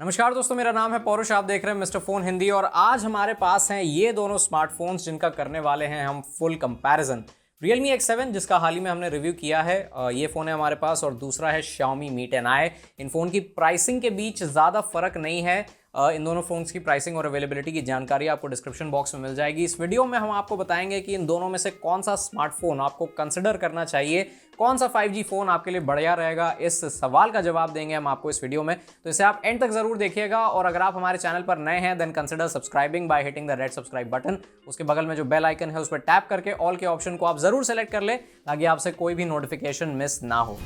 नमस्कार दोस्तों, मेरा नाम है पौरुष। आप देख रहे हैं मिस्टर फोन हिंदी और आज हमारे पास हैं ये दोनों स्मार्टफोन्स जिनका करने वाले हैं हम फुल कंपैरिजन। Realme X7 जिसका हाल ही में हमने रिव्यू किया है, ये फ़ोन है हमारे पास, और दूसरा है Xiaomi Mi 10i। इन फ़ोन की प्राइसिंग के बीच ज़्यादा फ़र्क नहीं है। इन दोनों फ़ोन्स की प्राइसिंग और अवेलेबिलिटी की जानकारी आपको डिस्क्रिप्शन बॉक्स में मिल जाएगी। इस वीडियो में हम आपको बताएंगे कि इन दोनों में से कौन सा स्मार्टफोन आपको कंसिडर करना चाहिए, कौन सा 5G फ़ोन आपके लिए बढ़िया रहेगा। इस सवाल का जवाब देंगे हम आपको इस वीडियो में, तो इसे आप एंड तक ज़रूर देखिएगा। और अगर आप हमारे चैनल पर नए हैं then consider subscribing by hitting the red subscribe button. उसके बगल में जो बेल आइकन है उस पर टैप करके ऑल के ऑप्शन को आप ज़रूर सेलेक्ट कर ले ताकि आपसे कोई भी नोटिफिकेशन मिस ना हो।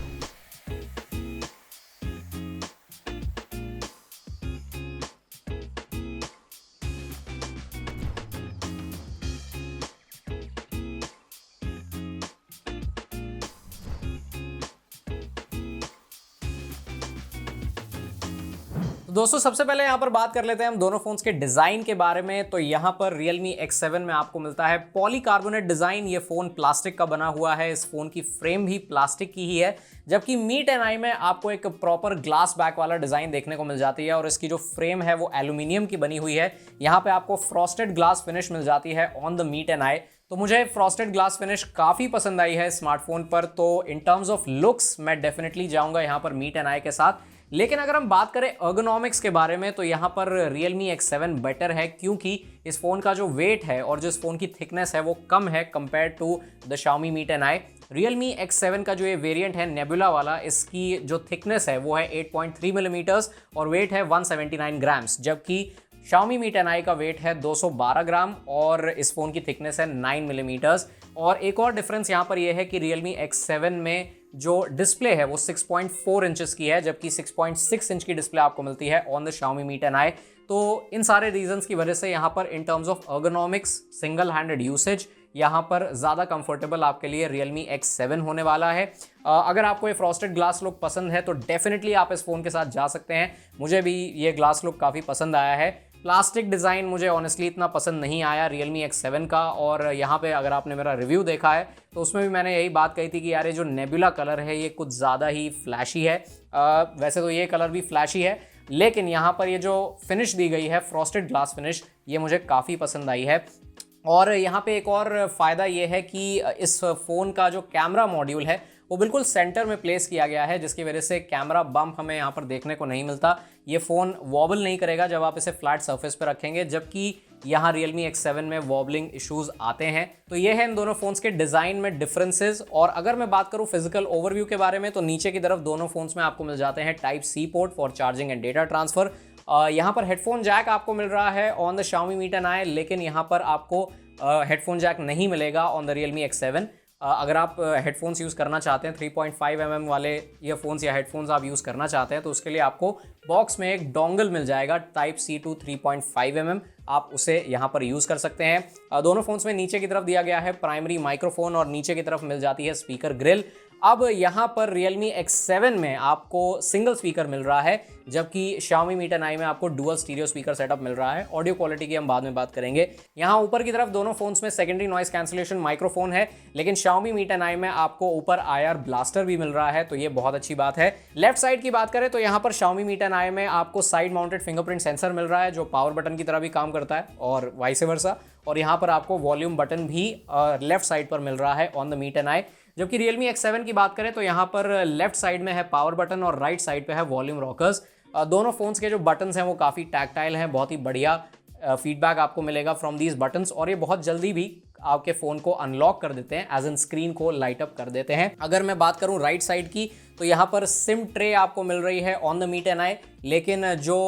दोस्तों, सबसे पहले यहाँ पर बात कर लेते हैं हम दोनों फोन्स के डिज़ाइन के बारे में। तो यहाँ पर Realme X7 में आपको मिलता है पॉलीकार्बोनेट डिज़ाइन। ये फ़ोन प्लास्टिक का बना हुआ है, इस फ़ोन की फ्रेम भी प्लास्टिक की ही है। जबकि Mi 10i में आपको एक प्रॉपर ग्लास बैक वाला डिज़ाइन देखने को मिल जाती है और इसकी जो फ्रेम है वो एल्यूमिनियम की बनी हुई है। यहाँ पे आपको फ्रॉस्टेड ग्लास फिनिश मिल जाती है ऑन द Mi 10i। तो मुझे फ्रॉस्टेड ग्लास फिनिश काफ़ी पसंद आई है स्मार्टफोन पर। तो इन टर्म्स ऑफ लुक्स मैं डेफिनेटली जाऊँगा यहाँ पर Mi 10i के साथ। लेकिन अगर हम बात करें ergonomics के बारे में तो यहाँ पर Realme X7 बेटर है, क्योंकि इस फ़ोन का जो वेट है और जो इस फ़ोन की थिकनेस है वो कम है compare to the Xiaomi Mi 10i। Realme X7 का जो ये वेरिएंट है नेबुला वाला, इसकी जो थिकनेस है वो है 8.3 मिलीमीटर्स और वेट है 179 ग्राम्स। जबकि Xiaomi Mi 10i का वेट है 212 ग्राम और इस फ़ोन की थिकनेस है 9 मिलीमीटर्स। और एक और डिफरेंस यहाँ पर यह है कि Realme X7 में जो डिस्प्ले है वो 6.4 इंचेस की है, जबकि 6.6 इंच की डिस्प्ले आपको मिलती है on the Xiaomi Mi 10i। तो इन सारे रीजंस की वजह से यहाँ पर इन terms of ergonomics, single handed usage, यहाँ पर ज़्यादा कंफर्टेबल आपके लिए Realme X7 होने वाला है। अगर आपको ये फ्रॉस्टेड ग्लास लुक पसंद है तो डेफिनेटली आप इस फ़ोन के साथ जा सकते हैं। मुझे भी ये ग्लास लुक काफ़ी पसंद आया है। प्लास्टिक डिज़ाइन मुझे ऑनेस्टली इतना पसंद नहीं आया Realme X7 का। और यहाँ पे अगर आपने मेरा रिव्यू देखा है तो उसमें भी मैंने यही बात कही थी कि यार ये जो नेबुला कलर है ये कुछ ज़्यादा ही फ्लैशी है। वैसे तो ये कलर भी फ्लैशी है, लेकिन यहाँ पर ये जो फिनिश दी गई है फ्रॉस्टेड ग्लास फिनिश, ये मुझे काफ़ी पसंद आई है। और यहाँ पे एक और फ़ायदा ये है कि इस फ़ोन का जो कैमरा मॉड्यूल है वो बिल्कुल सेंटर में प्लेस किया गया है, जिसकी वजह से कैमरा बम्प हमें यहाँ पर देखने को नहीं मिलता। ये फ़ोन वॉबल नहीं करेगा जब आप इसे फ्लैट सरफेस पर रखेंगे, जबकि यहाँ Realme X7 में वॉबलिंग इश्यूज आते हैं। तो ये है इन दोनों फ़ोन्स के डिज़ाइन में डिफरेंसेस। और अगर मैं बात करूँ फिजिकल ओवरव्यू के बारे में तो नीचे की तरफ दोनों फ़ोन्स में आपको मिल जाते हैं Type-C port for charging and data transfer. यहाँ पर हेडफोन जैक आपको मिल रहा है on the Xiaomi Mi 10i, लेकिन यहाँ पर आपको हेडफोन जैक नहीं मिलेगा ऑन द Realme X7। अगर आप हेडफोन्स यूज़ करना चाहते हैं, 3.5 mm वाले ईयरफोन्स या हेडफोन्स आप यूज़ करना चाहते हैं, तो उसके लिए आपको बॉक्स में एक डोंगल मिल जाएगा Type-C to 3.5 mm। आप उसे यहाँ पर यूज़ कर सकते हैं। दोनों फ़ोन्स में नीचे की तरफ दिया गया है प्राइमरी माइक्रोफोन और नीचे की तरफ मिल जाती है स्पीकर ग्रिल। अब यहाँ पर Realme X7 में आपको सिंगल स्पीकर मिल रहा है, जबकि Xiaomi Mi 10i में आपको डुअल स्टीरियो स्पीकर सेटअप मिल रहा है। ऑडियो क्वालिटी की हम बाद में बात करेंगे। यहाँ ऊपर की तरफ दोनों फोन्स में सेकेंडरी नॉइस कैंसिलेशन माइक्रोफोन है, लेकिन Xiaomi Mi 10i में आपको ऊपर IR ब्लास्टर भी मिल रहा है, तो ये बहुत अच्छी बात है। लेफ्ट साइड की बात करें तो यहाँ पर Xiaomi Mi 10i में आपको साइड माउंटेड फिंगरप्रिंट सेंसर मिल रहा है जो पावर बटन की तरह भी काम करता है और वाइस वर्सा। और यहाँ पर आपको वॉल्यूम बटन भी लेफ्ट साइड पर मिल रहा है ऑन द Mi 10i। जबकि Realme X7 की बात करें तो यहाँ पर लेफ्ट साइड में है पावर बटन और राइट साइड पे है वॉल्यूम रॉकर्स। दोनों फोन्स के जो बटन्स हैं वो काफ़ी टैक्टाइल हैं, बहुत ही बढ़िया फीडबैक आपको मिलेगा फ्रॉम दीज बटन्स। और ये बहुत जल्दी भी आपके फ़ोन को अनलॉक कर देते हैं, एज इन स्क्रीन को लाइट अप कर देते हैं। अगर मैं बात करूं राइट साइड की तो यहाँ पर सिम ट्रे आपको मिल रही है ऑन द Mi 10i, लेकिन जो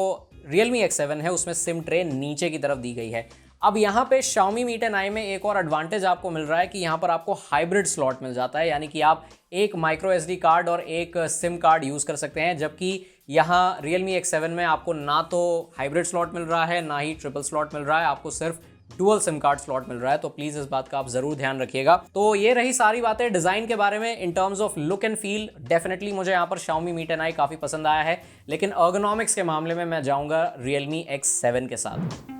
Realme X7 है उसमें सिम ट्रे नीचे की तरफ दी गई है। अब यहाँ पे Xiaomi Mi 10i में एक और एडवांटेज आपको मिल रहा है कि यहाँ पर आपको हाइब्रिड स्लॉट मिल जाता है, यानी कि आप एक माइक्रो SD कार्ड और एक सिम कार्ड यूज़ कर सकते हैं। जबकि यहाँ Realme X7 में आपको ना तो हाइब्रिड स्लॉट मिल रहा है ना ही ट्रिपल स्लॉट मिल रहा है, आपको सिर्फ डुअल सिम कार्ड स्लॉट मिल रहा है। तो प्लीज़ इस बात का आप ज़रूर ध्यान रखिएगा। तो ये रही सारी बातें डिज़ाइन के बारे में। इन terms of look and feel definitely मुझे यहाँ पर Xiaomi Mi 10i काफ़ी पसंद आया है, लेकिन ergonomics के मामले में मैं जाऊँगा Realme X7 के साथ।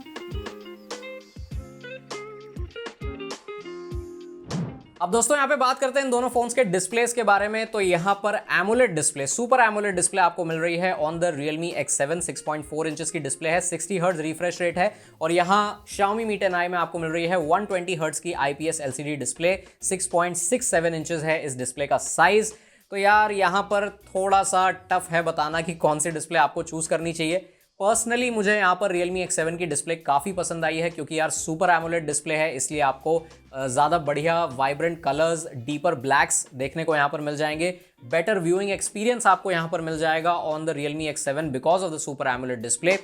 अब दोस्तों यहाँ पे बात करते हैं इन दोनों फोन्स के डिस्प्लेस के बारे में। तो यहाँ पर AMOLED display, super AMOLED display आपको मिल रही है on the Realme X7। 6.4 inches की डिस्प्ले है, 60 हर्ट्ज रिफ्रेश रेट है। और यहाँ Xiaomi Mi 10i में आपको मिल रही है 120 हर्ट्ज की IPS LCD डिस्प्ले। 6.67 इंचेस है इस डिस्प्ले का साइज। तो यार यहाँ पर थोड़ा सा टफ है बताना कि कौन सी डिस्प्ले आपको चूज करनी चाहिए। पर्सनली मुझे यहाँ पर Realme X7 की डिस्प्ले काफ़ी पसंद आई है, क्योंकि यार सुपर एमोलेड डिस्प्ले है, इसलिए आपको ज़्यादा बढ़िया वाइब्रेंट कलर्स, डीपर ब्लैक्स देखने को यहाँ पर मिल जाएंगे। बेटर व्यूइंग एक्सपीरियंस आपको यहाँ पर मिल जाएगा on the Realme X7 because of the super AMOLED display.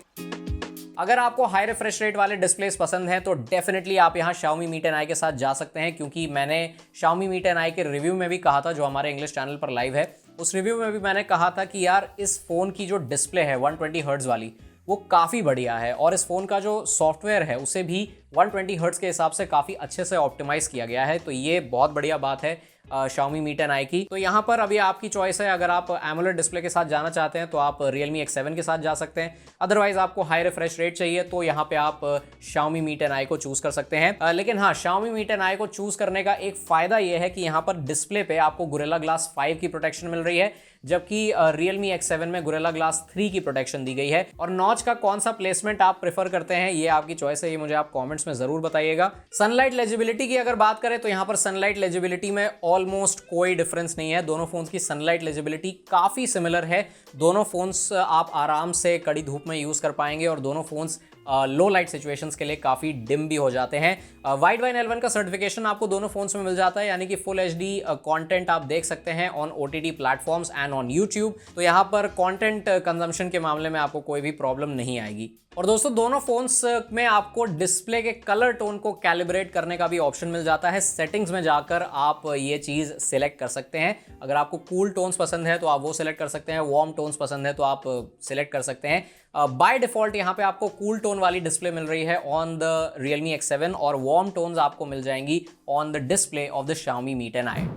अगर आपको हाई रिफ्रेश रेट वाले डिस्प्लेस पसंद हैं तो डेफिनेटली आप यहाँ Xiaomi Mi 10i के साथ जा सकते हैं, क्योंकि मैंने Xiaomi Mi 10i के रिव्यू में भी कहा था, जो हमारे इंग्लिश चैनल पर लाइव है, उस रिव्यू में भी मैंने कहा था कि यार इस फ़ोन की जो डिस्प्ले है 120 हर्ट्ज वाली, वो काफ़ी बढ़िया है। और इस फ़ोन का जो सॉफ्टवेयर है उसे भी 120 हर्ट्ज के हिसाब से काफ़ी अच्छे से ऑप्टिमाइज़ किया गया है। तो ये बहुत बढ़िया बात है Xiaomi Mi 10i की। तो यहाँ पर अभी आपकी चॉइस है, अगर आप एमोलेड डिस्प्ले के साथ जाना चाहते हैं तो आप Realme X7 के साथ जा सकते हैं। अदरवाइज आपको हाई रिफ्रेश रेट चाहिए तो यहाँ पे आप Xiaomi Mi 10i को चूज़ कर सकते हैं। लेकिन हाँ, Xiaomi Mi 10i को चूज़ करने का एक फ़ायदा ये है कि यहाँ पर डिस्प्ले पे आपको Gorilla Glass 5 की प्रोटेक्शन मिल रही है, जबकि Realme X7 में Gorilla Glass 3 की प्रोटेक्शन दी गई है। और नॉच का कौन सा प्लेसमेंट आप प्रेफर करते हैं ये आपकी चॉइस है, ये मुझे आप कमेंट्स में ज़रूर बताइएगा। सनलाइट लेजिबिलिटी की अगर बात करें तो यहाँ पर सनलाइट लेजिबिलिटी में ऑलमोस्ट कोई डिफरेंस नहीं है। दोनों फोन्स की सनलाइट लेजिबिलिटी काफ़ी सिमिलर है। दोनों फोन्स आप आराम से कड़ी धूप में यूज़ कर पाएंगे और दोनों फोन्स लो लाइट सिचुएशंस के लिए काफ़ी डिम भी हो जाते हैं। वाइड वाइन L1 का सर्टिफिकेशन आपको दोनों फोन्स में मिल जाता है, यानी कि फुल HD कंटेंट आप देख सकते हैं on OTT platforms and on YouTube. तो यहाँ पर कंटेंट कंजम्पशन के मामले में आपको कोई भी प्रॉब्लम नहीं आएगी। और दोस्तों दोनों फोन्स में आपको डिस्प्ले के कलर टोन को कैलिब्रेट करने का भी ऑप्शन मिल जाता है। सेटिंग्स में जाकर आप ये चीज़ सिलेक्ट कर सकते हैं। अगर आपको कूल टोन्स पसंद है तो आप वो सिलेक्ट कर सकते हैं, वार्म टोन्स पसंद है तो आप सिलेक्ट कर सकते हैं। बाय डिफ़ॉल्ट यहाँ पे आपको कूल टोन वाली डिस्प्ले मिल रही है ऑन द Realme X7 और वार्म टोन्स आपको मिल जाएंगी on the display of the Xiaomi Mi 10i।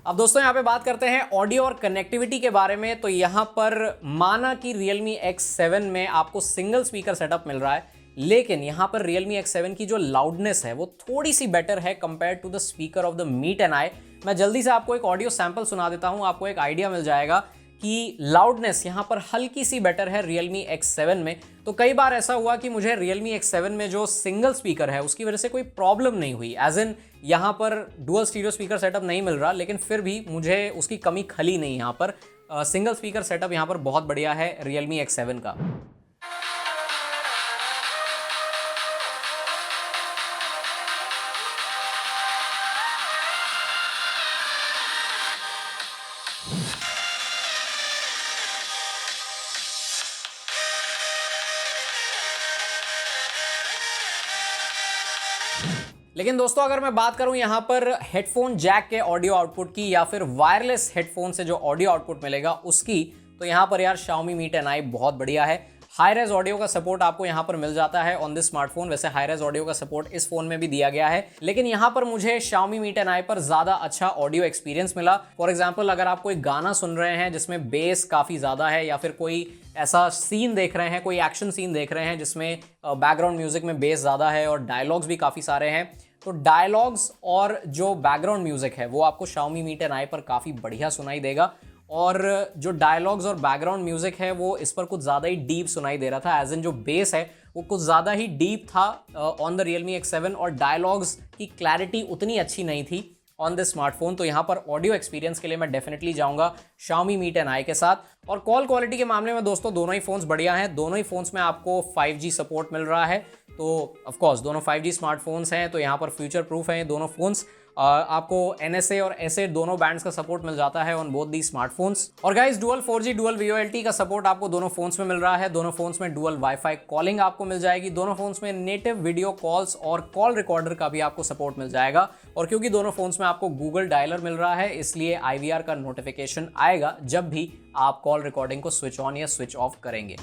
अब दोस्तों यहाँ पे बात करते हैं ऑडियो और कनेक्टिविटी के बारे में। तो यहाँ पर माना कि Realme X7 में आपको सिंगल स्पीकर सेटअप मिल रहा है, लेकिन यहाँ पर Realme X7 की जो लाउडनेस है वो थोड़ी सी बेटर है compare to the speaker of the Mi 10i। मैं जल्दी से आपको एक ऑडियो सैंपल सुना देता हूँ, आपको एक आइडिया मिल जाएगा कि लाउडनेस यहाँ पर हल्की सी बेटर है Realme X7 में। तो कई बार ऐसा हुआ कि मुझे Realme X7 में जो सिंगल स्पीकर है उसकी वजह से कोई प्रॉब्लम नहीं हुई, एज इन यहाँ पर डुअल स्टीरियो स्पीकर सेटअप नहीं मिल रहा, लेकिन फिर भी मुझे उसकी कमी खली नहीं। यहाँ पर सिंगल स्पीकर सेटअप यहाँ पर बहुत बढ़िया है Realme X7 का। लेकिन दोस्तों अगर मैं बात करूं यहाँ पर हेडफोन जैक के ऑडियो आउटपुट की या फिर वायरलेस हेडफोन से जो ऑडियो आउटपुट मिलेगा उसकी, तो यहाँ पर यार Xiaomi Mi 10i बहुत बढ़िया है। हाई रेज ऑडियो का सपोर्ट आपको यहाँ पर मिल जाता है ऑन दिस स्मार्टफोन। वैसे हाई रेज ऑडियो का सपोर्ट इस फोन में भी दिया गया है, लेकिन यहाँ पर मुझे Xiaomi Mi 10i पर ज़्यादा अच्छा ऑडियो एक्सपीरियंस मिला। फॉर एग्जाम्पल अगर आप कोई गाना सुन रहे हैं जिसमें बेस काफ़ी ज़्यादा है, या फिर कोई ऐसा सीन देख रहे हैं, कोई एक्शन सीन देख रहे हैं जिसमें बैकग्राउंड म्यूजिक में बेस ज़्यादा है और डायलॉग्स भी काफ़ी सारे हैं, तो डायलॉग्स और जो बैकग्राउंड म्यूजिक है वो आपको Xiaomi Mi 10i पर काफ़ी बढ़िया सुनाई देगा। और जो डायलॉग्स और बैकग्राउंड म्यूजिक है वो इस पर कुछ ज़्यादा ही डीप सुनाई दे रहा था, एज इन जो बेस है वो कुछ ज़्यादा ही डीप था ऑन द Realme X7, और डायलॉग्स की क्लैरिटी उतनी अच्छी नहीं थी ऑन दिस स्मार्टफोन। तो यहाँ पर ऑडियो एक्सपीरियंस के लिए मैं डेफिनेटली जाऊँगा Xiaomi Mi 10i के साथ। और कॉल क्वालिटी के मामले में दोस्तों दोनों ही फ़ोन्स बढ़िया हैं। दोनों ही फ़ोन्स में आपको 5G सपोर्ट मिल रहा है, तो ऑफकोर्स दोनों 5G स्मार्टफोन्स हैं, तो यहाँ पर फ्यूचर प्रूफ हैं ये दोनों फ़ोन्स। आपको NSA और SA दोनों बैंड्स का सपोर्ट मिल जाता है ऑन बोथ दी स्मार्टफोन्स। और guys dual 4G dual VoLTE का सपोर्ट आपको दोनों फोन्स में मिल रहा है। दोनों फोन्स में डुअल वाईफाई कॉलिंग आपको मिल जाएगी। दोनों फोन्स में नेटिव वीडियो कॉल्स और कॉल रिकॉर्डर का भी आपको सपोर्ट मिल जाएगा। और क्योंकि दोनों फोन्स में आपको गूगल डायलर मिल रहा है, इसलिए IVR का नोटिफिकेशन आएगा जब भी आप कॉल रिकॉर्डिंग को स्विच ऑन या स्विच ऑफ करेंगे।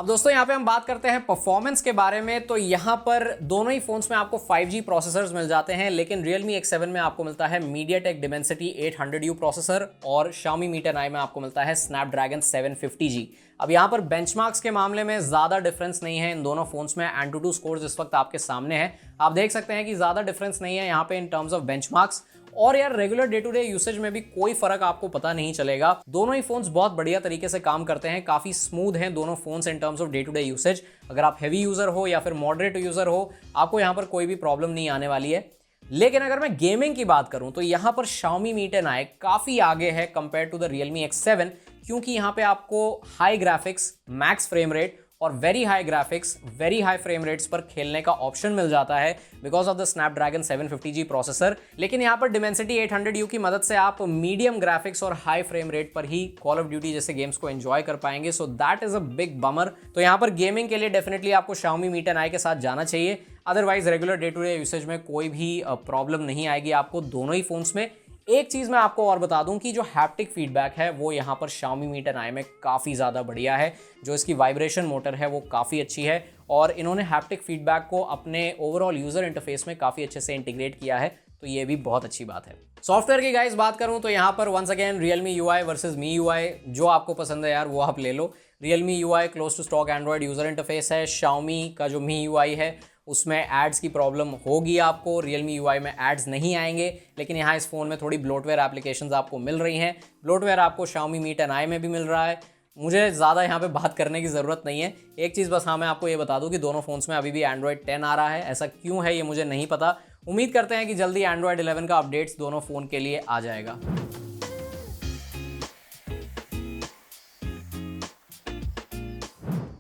अब दोस्तों यहाँ पे हम बात करते हैं परफॉर्मेंस के बारे में। तो यहाँ पर दोनों ही फोन्स में आपको 5G प्रोसेसर्स मिल जाते हैं, लेकिन Realme X7 में आपको मिलता है MediaTek Dimensity 800U प्रोसेसर और Xiaomi Mi 10i में आपको मिलता है Snapdragon 750G। अब यहाँ पर बेंचमार्क्स के मामले में ज़्यादा डिफरेंस नहीं है इन दोनों फोन्स में। AnTuTu स्कोर्स इस वक्त आपके सामने है, आप देख सकते हैं कि ज़्यादा डिफरेंस नहीं है यहाँ पे इन टर्म्स ऑफ बेंचमार्क्स। और यार regular day to day usage में भी कोई फर्क आपको पता नहीं चलेगा। दोनों ही फोन्स बहुत बढ़िया तरीके से काम करते हैं, काफी स्मूथ हैं दोनों phones in terms of day to day usage. अगर आप हैवी यूजर हो या फिर मॉडरेट यूजर हो, आपको यहाँ पर कोई भी प्रॉब्लम नहीं आने वाली है। लेकिन अगर मैं गेमिंग की बात करूं तो यहाँ पर Xiaomi Mi 10i काफी आगे है compare to the Realme X7, क्योंकि यहाँ पे आपको high graphics, max frame rate और very high graphics, very high frame rates पर खेलने का ऑप्शन मिल जाता है because of the Snapdragon 750G processor. लेकिन यहाँ पर Dimensity 800U की मदद से आप मीडियम ग्राफिक्स और हाई फ्रेम रेट पर ही कॉल ऑफ ड्यूटी जैसे गेम्स को एंजॉय कर पाएंगे। So that is a big bummer. तो यहाँ पर गेमिंग के लिए डेफिनेटली आपको Xiaomi Mi 10i के साथ जाना चाहिए। Otherwise regular day to day usage में कोई भी प्रॉब्लम नहीं आएगी आपको दोनों ही फोन्स में। एक चीज मैं आपको और बता दूं कि जो हैप्टिक फीडबैक है वो यहाँ पर Xiaomi Mi 10i में काफ़ी ज़्यादा बढ़िया है। जो इसकी वाइब्रेशन मोटर है वो काफ़ी अच्छी है और इन्होंने हैप्टिक फीडबैक को अपने ओवरऑल यूज़र इंटरफेस में काफ़ी अच्छे से इंटीग्रेट किया है, तो ये भी बहुत अच्छी बात है। सॉफ्टवेयर की गाइस बात करूं तो यहाँ पर once again Realme UI versus Mi UI, जो आपको पसंद है यार वो आप ले लो। Realme UI close to stock Android user interface है। Xiaomi का जो Mi UI है उसमें एड्स की प्रॉब्लम होगी आपको, Realme UI में एड्स नहीं आएंगे। लेकिन यहाँ इस फ़ोन में थोड़ी ब्लोटवेयर एप्लीकेशंस आपको मिल रही हैं। ब्लोटवेयर आपको Xiaomi Mi 10i में भी मिल रहा है। मुझे ज़्यादा यहाँ पे बात करने की ज़रूरत नहीं है। एक चीज़ बस हाँ मैं आपको ये बता दूँ कि दोनों फ़ोन्स में अभी भी Android 10 आ रहा है। ऐसा क्यों है ये मुझे नहीं पता। उम्मीद करते हैं कि जल्दी Android 11 का अपडेट्स दोनों फ़ोन के लिए आ जाएगा।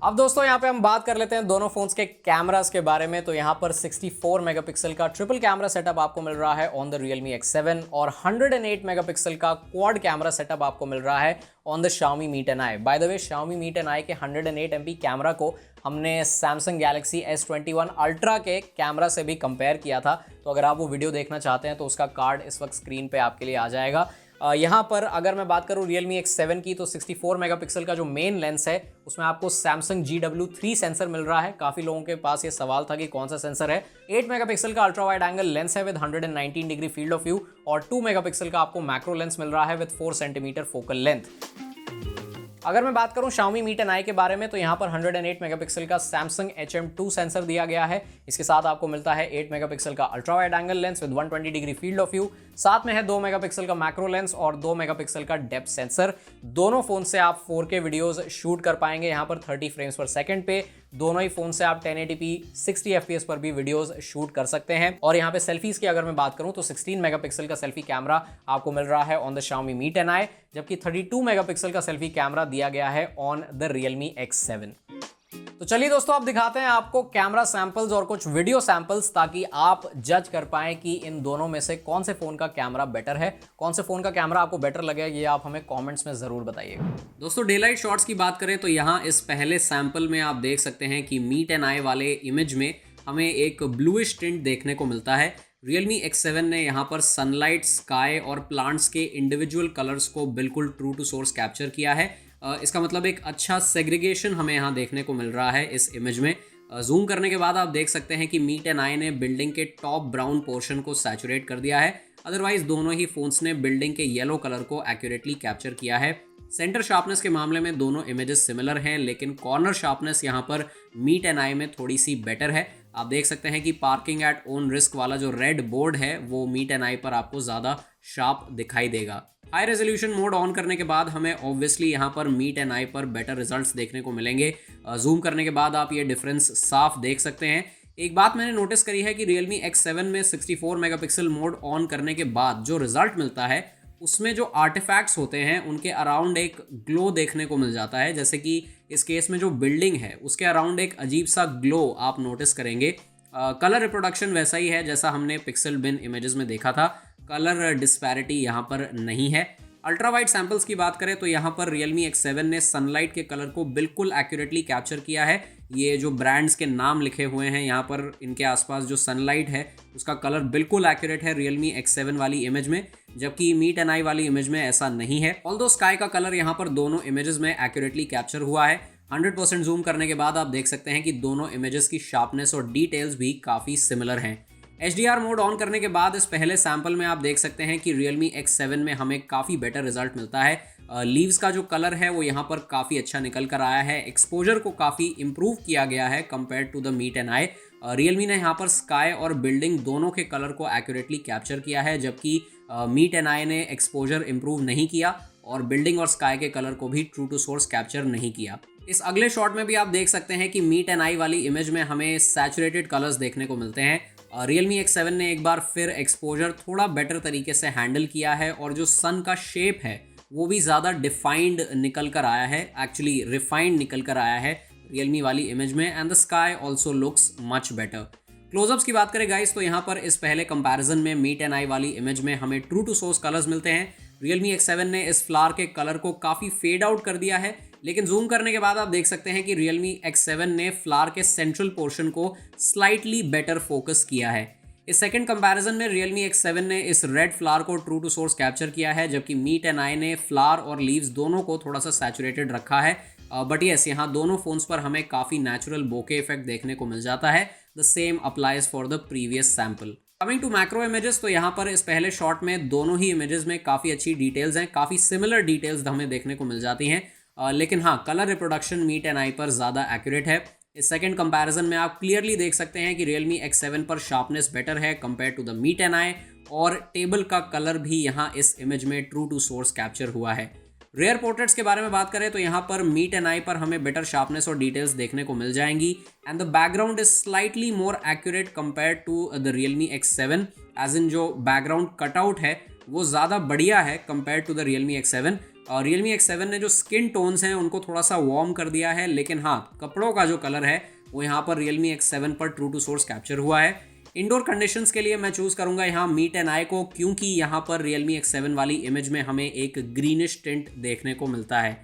अब दोस्तों यहाँ पे हम बात कर लेते हैं दोनों फोन्स के कैमरास के बारे में। तो यहाँ पर 64 मेगापिक्सल का ट्रिपल कैमरा सेटअप आपको मिल रहा है ऑन द Realme X7 और 108 मेगापिक्सल का क्वाड कैमरा सेटअप आपको मिल रहा है on the Xiaomi Mi 10i। Bye the way Xiaomi Mi 10i के 108 MP कैमरा को हमने Samsung Galaxy S21 Ultra के कैमरा से भी कंपेयर किया था। तो अगर आप वो वीडियो देखना चाहते हैं तो उसका कार्ड इस वक्त स्क्रीन पे आपके लिए आ जाएगा। यहाँ पर अगर मैं बात करूँ Realme X7 की तो 64 मेगापिक्सल का जो मेन लेंस है उसमें आपको Samsung GW3 सेंसर मिल रहा है। काफ़ी लोगों के पास ये सवाल था कि कौन सा सेंसर है। 8 मेगापिक्सल का अल्ट्रा वाइड एंगल लेंस है with 119 degree field of view और 2 मेगापिक्सल का आपको मैक्रो लेंस मिल रहा है विद 4 सेंटीमीटर फोकल लेंथ। अगर मैं बात करूं Xiaomi Mi 10i के बारे में तो यहाँ पर 108 मेगापिक्सल का Samsung HM2 सेंसर दिया गया है। इसके साथ आपको मिलता है 8 मेगापिक्सल का ultra wide angle lens with 120 degree field of view. साथ में है 2 मेगापिक्सल का मैक्रो लेंस और 2 मेगापिक्सल का डेप्थ सेंसर। दोनों फोन से आप 4K वीडियोस शूट कर पाएंगे यहाँ पर 30 फ्रेम्स पर सेकंड पे। दोनों ही फोन से आप 1080p 60 fps पर भी वीडियोस शूट कर सकते हैं। और यहाँ पे सेल्फीज की अगर मैं बात करूँ तो 16 मेगापिक्सल का सेल्फी कैमरा आपको मिल रहा है on the Xiaomi Mi 10i, जबकि 32 मेगापिक्सल का सेल्फी कैमरा दिया गया है ऑन द Realme X7। तो चलिए दोस्तों आप दिखाते हैं आपको कैमरा सैंपल्स और कुछ वीडियो सैंपल्स, ताकि आप जज कर पाएं कि इन दोनों में से कौन से फोन का कैमरा बेटर है, कौन से फोन का कैमरा आपको बेटर लगे। ये आप हमें कमेंट्स में जरूर बताइएगा। दोस्तों डे लाइट शॉट्स की बात करें तो यहाँ इस पहले सैंपल में आप देख सकते हैं कि Mi 10i वाले इमेज में हमें एक ब्लूइश टिंट देखने को मिलता है। Realme X7 ने यहाँ पर सनलाइट, स्काई और प्लांट्स के इंडिविजुअल कलर्स को बिल्कुल ट्रू टू सोर्स कैप्चर किया है। इसका मतलब एक अच्छा सेग्रीगेशन हमें यहाँ देखने को मिल रहा है इस इमेज में। जूम करने के बाद आप देख सकते हैं कि Mi 10i ने बिल्डिंग के टॉप ब्राउन पोर्शन को सैचुरेट कर दिया है। अदरवाइज दोनों ही फोन्स ने बिल्डिंग के येलो कलर को एक्यूरेटली कैप्चर किया है। सेंटर शार्पनेस के मामले में दोनों इमेजेस सिमिलर हैं, लेकिन कॉर्नर शार्पनेस यहाँ पर Mi 10i में थोड़ी सी बेटर है। आप देख सकते हैं कि पार्किंग एट ओन रिस्क वाला जो रेड बोर्ड है वो Mi 10i पर आपको ज़्यादा शार्प दिखाई देगा। हाई रेजोल्यूशन मोड ऑन करने के बाद हमें ऑब्वियसली यहाँ पर Mi 10i पर बेटर रिजल्ट्स देखने को मिलेंगे। जूम करने के बाद आप ये डिफरेंस साफ देख सकते हैं। एक बात मैंने नोटिस करी है कि Realme X7 में 64 मेगापिक्सल मोड ऑन करने के बाद जो रिजल्ट मिलता है उसमें जो आर्टिफैक्ट्स होते हैं उनके अराउंड एक ग्लो देखने को मिल जाता है। जैसे कि इस केस में जो बिल्डिंग है उसके अराउंड एक अजीब सा ग्लो आप नोटिस करेंगे। कलर रिप्रोडक्शन वैसा ही है जैसा हमने पिक्सल बिन इमेजेस में देखा था। कलर डिस्पैरिटी यहाँ पर नहीं है। अल्ट्रा वाइड सैंपल्स की बात करें तो यहाँ पर Realme X7 ने सनलाइट के कलर को बिल्कुल एक्यूरेटली कैप्चर किया है। ये जो ब्रांड्स के नाम लिखे हुए हैं यहाँ पर इनके आसपास जो सनलाइट है उसका कलर बिल्कुल एक्यूरेट है Realme X7 वाली इमेज में, जबकि Mi 10i वाली इमेज में ऐसा नहीं है। ऑल्दो स्काई का कलर यहाँ पर दोनों इमेजेस में एक्यूरेटली कैप्चर हुआ है। 100% जूम करने के बाद आप देख सकते हैं कि दोनों इमेजेस की शार्पनेस और डिटेल्स भी काफ़ी सिमिलर हैं। HDR मोड ऑन करने के बाद इस पहले सैंपल में आप देख सकते हैं कि Realme X7 में हमें काफ़ी बेटर रिजल्ट मिलता है। लीव्स का जो कलर है वो यहाँ पर काफ़ी अच्छा निकल कर आया है। एक्सपोजर को काफ़ी इंप्रूव किया गया है compare to the Mi ten I. Realme ने यहाँ पर स्काई और बिल्डिंग दोनों के कलर को एक्यूरेटली कैप्चर किया है, जबकि मीट एंड आई ने एक्सपोजर इंप्रूव नहीं किया और बिल्डिंग और स्काई के कलर को भी ट्रू टू सोर्स कैप्चर नहीं किया। इस अगले शॉट में भी आप देख सकते हैं कि मीट एंड आई वाली इमेज में हमें सैचुरेटेड कलर्स देखने को मिलते हैं। Realme X7 ने एक बार फिर एक्सपोजर थोड़ा बेटर तरीके से हैंडल किया है और जो सन का शेप है वो भी ज़्यादा डिफाइंड निकल कर आया है, एक्चुअली रिफाइंड निकल कर आया है Realme वाली इमेज में। And the sky also looks much better. Close-ups की बात करें गाइस तो यहाँ पर इस पहले कंपैरिजन में मीट एंड आई वाली इमेज में हमें ट्रू टू सोर्स कलर्स मिलते हैं। Realme X7 ने इस फ्लावर के कलर को काफ़ी फेड आउट कर दिया है, लेकिन जूम करने के बाद आप देख सकते हैं कि Realme X7 ने फ्लावर के सेंट्रल पोर्शन को स्लाइटली बेटर फोकस किया है। इस सेकंड कंपैरिजन में Realme X7 ने इस रेड फ्लावर को ट्रू टू सोर्स कैप्चर किया है, जबकि मीट एंड आई ने फ्लावर और लीव्स दोनों को थोड़ा सा सैचुरेटेड रखा है। बट येस, यहाँ दोनों फोन्स पर हमें काफ़ी नेचुरल बोके इफेक्ट देखने को मिल जाता है। The same applies for the previous sample. Coming to macro images तो यहाँ पर इस पहले शॉट में दोनों ही इमेजेस में काफ़ी अच्छी डिटेल्स हैं, काफ़ी सिमिलर डिटेल्स हमें देखने को मिल जाती हैं। लेकिन हाँ, colour reproduction Mi ten I पर ज़्यादा एक्यूरेट है। इस सेकंड कंपैरिजन में आप क्लियरली देख सकते हैं कि Realme X7 पर शार्पनेस बेटर है compare to the Mi ten I, और टेबल का कलर भी यहाँ इस इमेज में ट्रू टू सोर्स कैप्चर हुआ है। रेयर पोर्ट्रेट्स के बारे में बात करें तो यहाँ पर मीट एंड आई पर हमें बेटर शार्पनेस और डिटेल्स देखने को मिल जाएंगी। And the background is slightly more accurate compare to the Realme X7, as in जो बैकग्राउंड कटआउट है वो ज़्यादा बढ़िया है compare to the Realme X7। और Realme X7 ने जो स्किन टोन्स हैं उनको थोड़ा सा वार्म कर दिया है, लेकिन हाँ, कपड़ों का जो कलर है वो यहाँ पर Realme X7 पर ट्रू टू सोर्स कैप्चर हुआ है। इंडोर कंडीशंस के लिए मैं चूज़ करूंगा यहाँ मीट एंड आई को, क्योंकि यहाँ पर Realme X7 वाली इमेज में हमें एक ग्रीनिश टिंट देखने को मिलता है।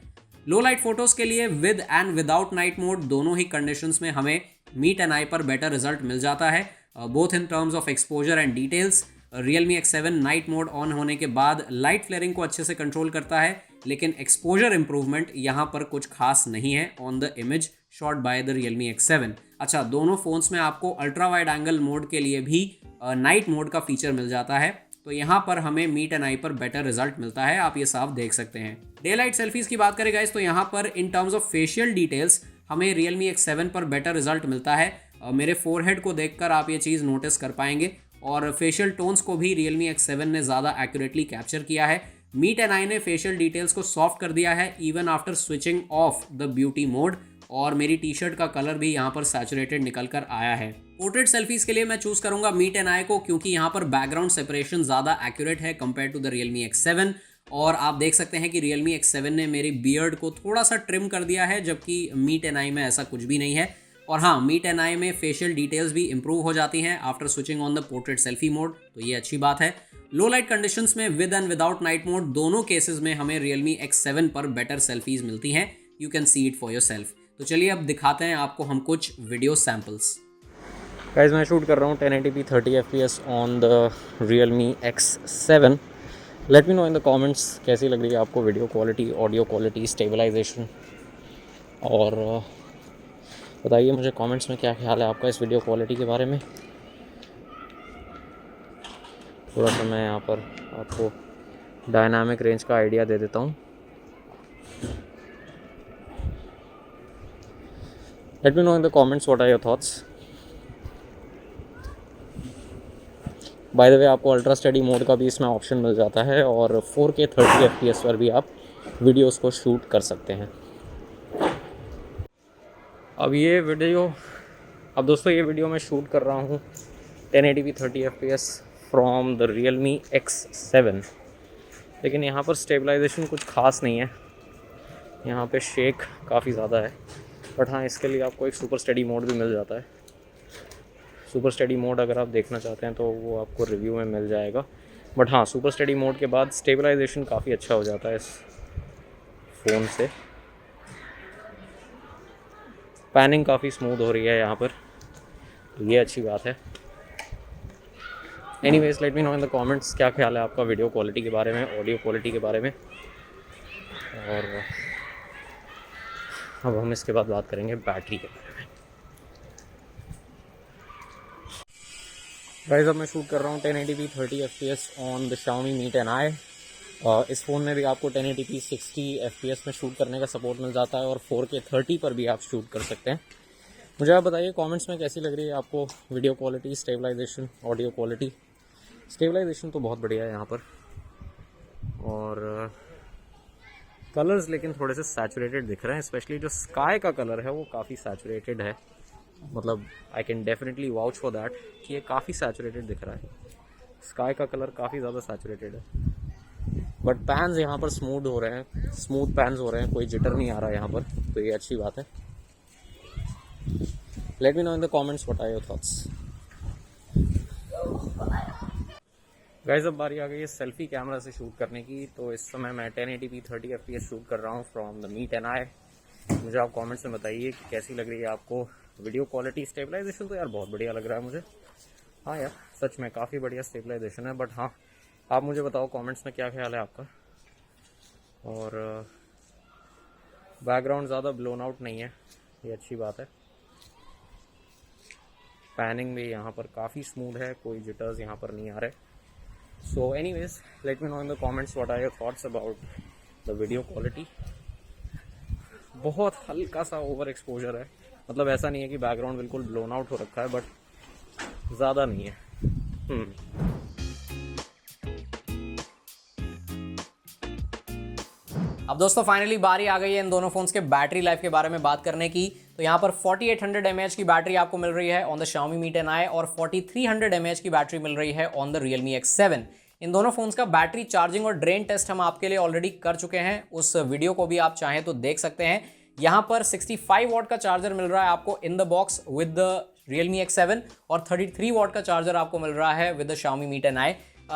लो लाइट फोटोज़ के लिए with and without night mode दोनों ही कंडीशंस में हमें मीट एंड आई पर बेटर रिजल्ट मिल जाता है, both in terms of exposure and details. Realme X7 night mode on होने के बाद लाइट फ्लेयरिंग को अच्छे से कंट्रोल करता है, लेकिन एक्सपोजर इंप्रूवमेंट यहाँ पर कुछ खास नहीं है on the image shot by the Realme X7। अच्छा, दोनों फोन्स में आपको अल्ट्रा वाइड एंगल मोड के लिए भी नाइट मोड का फीचर मिल जाता है, तो यहाँ पर हमें मीट एंड आई पर बेटर रिजल्ट मिलता है, आप ये साफ देख सकते हैं। डे लाइट सेल्फीज की बात करें गाइस तो यहाँ पर इन टर्म्स ऑफ फेशियल डिटेल्स हमें Realme X7 पर बेटर रिजल्ट मिलता है। मेरे फोरहेड को देखकर आप ये चीज़ नोटिस कर पाएंगे, और फेशियल टोन्स को भी Realme X7 ने ज़्यादा एक्यूरेटली कैप्चर किया है। मीट एंड आई ने फेशियल डिटेल्स को सॉफ्ट कर दिया है even after switching off the beauty mode, और मेरी टी शर्ट का कलर भी यहाँ पर सैचुरेटेड निकल कर आया है। पोर्ट्रेट सेल्फीज के लिए मैं चूज़ करूंगा मीट एंड आई को, क्योंकि यहाँ पर बैकग्राउंड सेपरेशन ज़्यादा एक्यूरेट है compare to the Realme X7। और आप देख सकते हैं कि Realme X7 ने मेरी बियर्ड को थोड़ा सा ट्रिम कर दिया है, जबकि मीट एंड आई में ऐसा कुछ भी नहीं है। और हाँ, मीट एंड आई में फेशियल डिटेल्स भी इंप्रूव हो जाती हैं after switching on the portrait selfie mode, तो ये अच्छी बात है। लो लाइट कंडीशंस में with and without night mode दोनों केसेस में हमें Realme X7 पर बेटर सेल्फीज मिलती हैं। You can see it for your self. तो चलिए अब दिखाते हैं आपको हम कुछ वीडियो सैम्पल्स। गाइस, मैं शूट कर रहा हूँ 1080p 30 fps on the Realme X7। Late me know in the comments कैसी लग रही है आपको video quality, audio quality, stabilisation, और बताइए मुझे कमेंट्स में क्या ख्याल है आपका इस वीडियो क्वालिटी के बारे में। थोड़ा सा मैं यहाँ पर आपको डायनामिक रेंज का आइडिया दे देता हूँ। Let me know in the comments what are your thoughts. By the way, आपको अल्ट्रा स्टडी मोड का भी इसमें ऑप्शन मिल जाता है, और 4K 30 fps पर भी आप वीडियोस को शूट कर सकते हैं। अब दोस्तों ये वीडियो मैं शूट कर रहा हूँ 1080p 30 fps from the Realme X7, लेकिन यहाँ पर स्टेबलाइजेशन कुछ खास नहीं है, यहाँ पे शेक काफ़ी ज़्यादा है। बट हाँ, इसके लिए आपको एक सुपर स्टडी मोड भी मिल जाता है। सुपर स्टडी मोड अगर आप देखना चाहते हैं तो वो आपको रिव्यू में मिल जाएगा। बट हाँ, सुपर स्टडी मोड के बाद स्टेबलाइजेशन काफ़ी अच्छा हो जाता है इस फ़ोन से। पैनिंग काफ़ी स्मूथ हो रही है यहाँ पर, तो ये अच्छी बात है। Anyways, late me know in the comments क्या ख्याल है आपका वीडियो क्वालिटी के बारे में, ऑडियो क्वालिटी के बारे में। और अब हम इसके बाद बात करेंगे बैटरी के बारे में। गाइस अब मैं शूट कर रहा हूँ 1080p 30 fps on the Xiaomi Mi 10i। इस फ़ोन में भी आपको 1080p 60 fps में शूट करने का सपोर्ट मिल जाता है और 4K 30 पर भी आप शूट कर सकते हैं। मुझे आप बताइए कमेंट्स में कैसी लग रही है आपको video quality, stabilisation, audio quality. Stabilisation तो बहुत बढ़िया है यहाँ पर, और कलर्स लेकिन थोड़े से सैचुरेटेड दिख रहे हैं। स्पेशली जो स्काई का कलर है वो काफ़ी सैचुरेटेड है, मतलब I can definitely vouch for that कि ये काफ़ी सैचुरेटेड दिख रहा है। स्काई का कलर काफ़ी ज़्यादा सैचुरेटेड है, बट पैन्स यहाँ पर स्मूथ हो रहे हैं, स्मूथ पैन्स हो रहे हैं, कोई जिटर नहीं आ रहा है यहाँ पर, तो ये अच्छी बात है। Let me know in the comments what are your thoughts. Guys अब बारी आ गई है सेल्फी कैमरा से शूट करने की। तो इस समय मैं 1080p 30 fps शूट कर रहा हूँ फ्रॉम द Mi 10i। मुझे आप कमेंट्स में बताइए कि कैसी लग रही है आपको वीडियो क्वालिटी। स्टेबलाइजेशन तो यार बहुत बढ़िया लग रहा है मुझे। हाँ यार सच में काफ़ी बढ़िया स्टेबलाइजेशन है, बट हाँ आप मुझे बताओ कमेंट्स में क्या ख्याल है आपका। और बैकग्राउंड ज़्यादा ब्लोन आउट नहीं है, ये अच्छी बात है। पैनिंग भी यहाँ पर काफ़ी स्मूथ है, कोई जिटर्स यहाँ पर नहीं आ रहे। So anyways, let me know in the comments what are your thoughts about the video quality। बहुत हल्का सा ओवर एक्सपोजर है, मतलब ऐसा नहीं है कि बैकग्राउंड बिल्कुल ब्लोन आउट हो रखा है, बट ज़्यादा नहीं है। अब दोस्तों फाइनली बारी आ गई है इन दोनों फोन्स के बैटरी लाइफ के बारे में बात करने की। तो यहाँ पर 4800 mAh की बैटरी आपको मिल रही है on the Xiaomi Mi 10i और 4300 mAh की बैटरी मिल रही है ऑन द Realme X7। इन दोनों फोन्स का बैटरी चार्जिंग और ड्रेन टेस्ट हम आपके लिए ऑलरेडी कर चुके हैं, उस वीडियो को भी आप चाहें तो देख सकते हैं। यहाँ पर 65 वॉट का चार्जर मिल रहा है आपको in the box with the Realme X7 और 33 वॉट का चार्जर आपको मिल रहा है with the Xiaomi Mi 10i।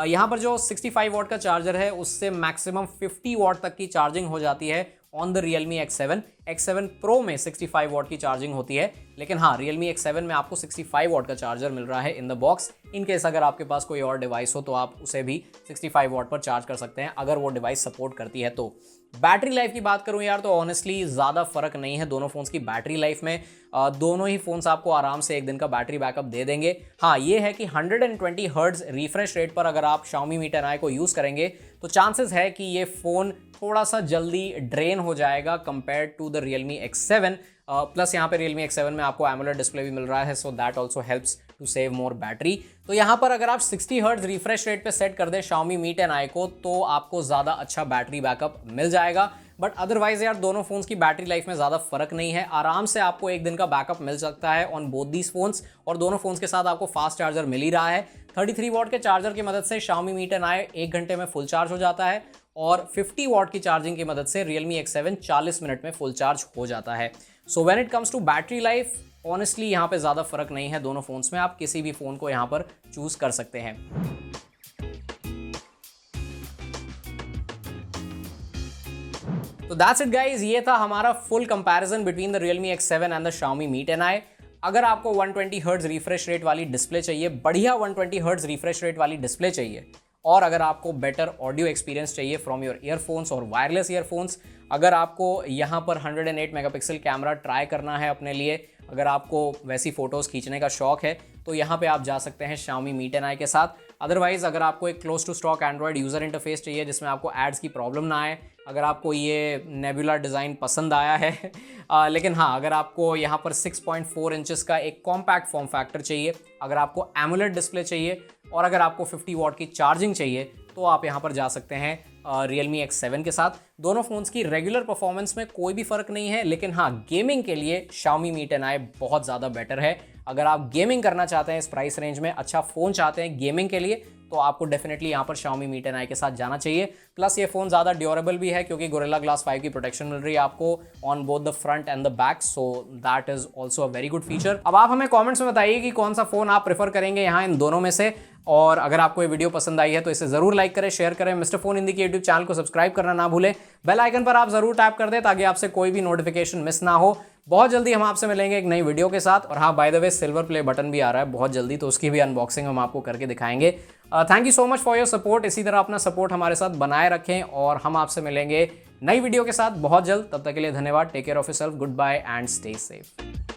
यहाँ पर जो 65 वॉट का चार्जर है उससे मैक्सिमम 50 वॉट तक की चार्जिंग हो जाती है on the Realme X7। X7 Pro में 65 वॉट की चार्जिंग होती है, लेकिन हाँ Realme X7 में आपको 65 वॉट का चार्जर मिल रहा है in the box. In case अगर आपके पास कोई और डिवाइस हो तो आप उसे भी 65 वॉट पर चार्ज कर सकते हैं अगर वो डिवाइस सपोर्ट करती है तो। बैटरी लाइफ की बात करूं यार तो ऑनेस्टली ज़्यादा फर्क नहीं है दोनों फोन्स की बैटरी लाइफ में। दोनों ही फोन्स आपको आराम से एक दिन का बैटरी बैकअप दे देंगे। हाँ ये है कि 120 हर्ट्ज रिफ्रेश रेट पर अगर आप Xiaomi Mi 10i को यूज़ करेंगे तो चांसेस है कि ये फ़ोन थोड़ा सा जल्दी ड्रेन हो जाएगा compare to the Realme X7। Plus यहाँ पे Realme X7 में आपको AMOLED डिस्प्ले भी मिल रहा है, so that also helps to save more battery. तो यहाँ पर अगर आप 60 हर्ट्ज रिफ्रेश रेट पे सेट कर दें Xiaomi Mi 10i को तो आपको ज़्यादा अच्छा बैटरी बैकअप मिल जाएगा। बट अदरवाइज यार दोनों फोन्स की बैटरी लाइफ में ज़्यादा फर्क नहीं है, आराम से आपको एक दिन का बैकअप मिल सकता है ऑन बोथ दीज फोन्स। और दोनों फोन्स के साथ आपको फास्ट चार्जर मिल ही रहा है। 33 वॉट के चार्जर की मदद से Xiaomi Mi 10i 1 घंटे में फुल चार्ज हो जाता है और 50 वॉट की चार्जिंग की मदद से Realme X7 40 मिनट में फुल चार्ज हो जाता है। So when it comes to battery life honestly यहाँ पे ज़्यादा फर्क नहीं है दोनों फोन्स में, आप किसी भी फ़ोन को यहाँ पर चूज़ कर सकते हैं। तो दैट्स इट गाइज, ये था हमारा full comparison between the Realme X7 and the Xiaomi Mi 10i। अगर आपको 120 हर्ट्ज रिफ्रेश रेट वाली डिस्प्ले चाहिए, बढ़िया 120 हर्ट्ज रिफ्रेश रेट वाली डिस्प्ले चाहिए, और अगर आपको बेटर ऑडियो एक्सपीरियंस चाहिए फ्रॉम योर ईयरफोन्स और वायरलेस ईयरफोन्स, अगर आपको यहाँ पर 108 मेगापिक्सल कैमरा ट्राई करना है अपने लिए, अगर आपको वैसी फ़ोटोज़ खींचने का शौक है तो यहाँ पे आप जा सकते हैं Xiaomi Mi 10i के साथ। अदरवाइज़ अगर आपको एक close to stock Android user interface चाहिए जिसमें आपको एड्स की प्रॉब्लम ना आए, अगर आपको ये नेबुला डिज़ाइन पसंद आया है लेकिन हाँ अगर आपको यहाँ पर 6.4 इंचेस का एक कॉम्पैक्ट फॉर्म फैक्टर चाहिए, अगर आपको AMOLED डिस्प्ले चाहिए और अगर आपको 50 वॉट की चार्जिंग चाहिए तो आप यहाँ पर जा सकते हैं Realme X7 के साथ। दोनों फ़ोन्स की रेगुलर परफॉर्मेंस में कोई भी फ़र्क नहीं है, लेकिन हाँ गेमिंग के लिए Xiaomi Mi 10i बहुत ज़्यादा बेटर है। अगर आप गेमिंग करना चाहते हैं इस प्राइस रेंज में, अच्छा फ़ोन चाहते हैं गेमिंग के लिए, तो आपको डेफिनेटली यहाँ पर Xiaomi Mi 10i के साथ जाना चाहिए। प्लस ये फ़ोन ज़्यादा ड्यूरेबल भी है क्योंकि Gorilla Glass 5 की प्रोटेक्शन मिल रही है आपको on both the front end the back, so that is also a very good feature. अब आप हमें कॉमेंट्स में बताइए कि कौन सा फ़ोन आप प्रेफर करेंगे यहाँ इन दोनों में से, और अगर आपको ये वीडियो पसंद आई है तो इसे ज़रूर लाइक करें, शेयर करें। मिस्टर फ़ोन हिंदी के यूट्यूब चैनल को सब्सक्राइब करना ना भूलें, बेल आइकन पर आप ज़रूर टैप कर दें ताकि आपसे कोई भी नोटिफिकेशन मिस ना हो। बहुत जल्दी हम आपसे मिलेंगे एक नई वीडियो के साथ। और हाँ bye the way silver play button भी आ रहा है बहुत जल्दी, तो उसकी भी अनबॉक्सिंग हम आपको करके दिखाएंगे। Thank you so much for your support. इसी तरह अपना सपोर्ट हमारे साथ बनाए रखें और हम आपसे मिलेंगे नई वीडियो के साथ बहुत जल्द, तब तक के लिए धन्यवाद। Take care of yourself, goodbye and stay safe.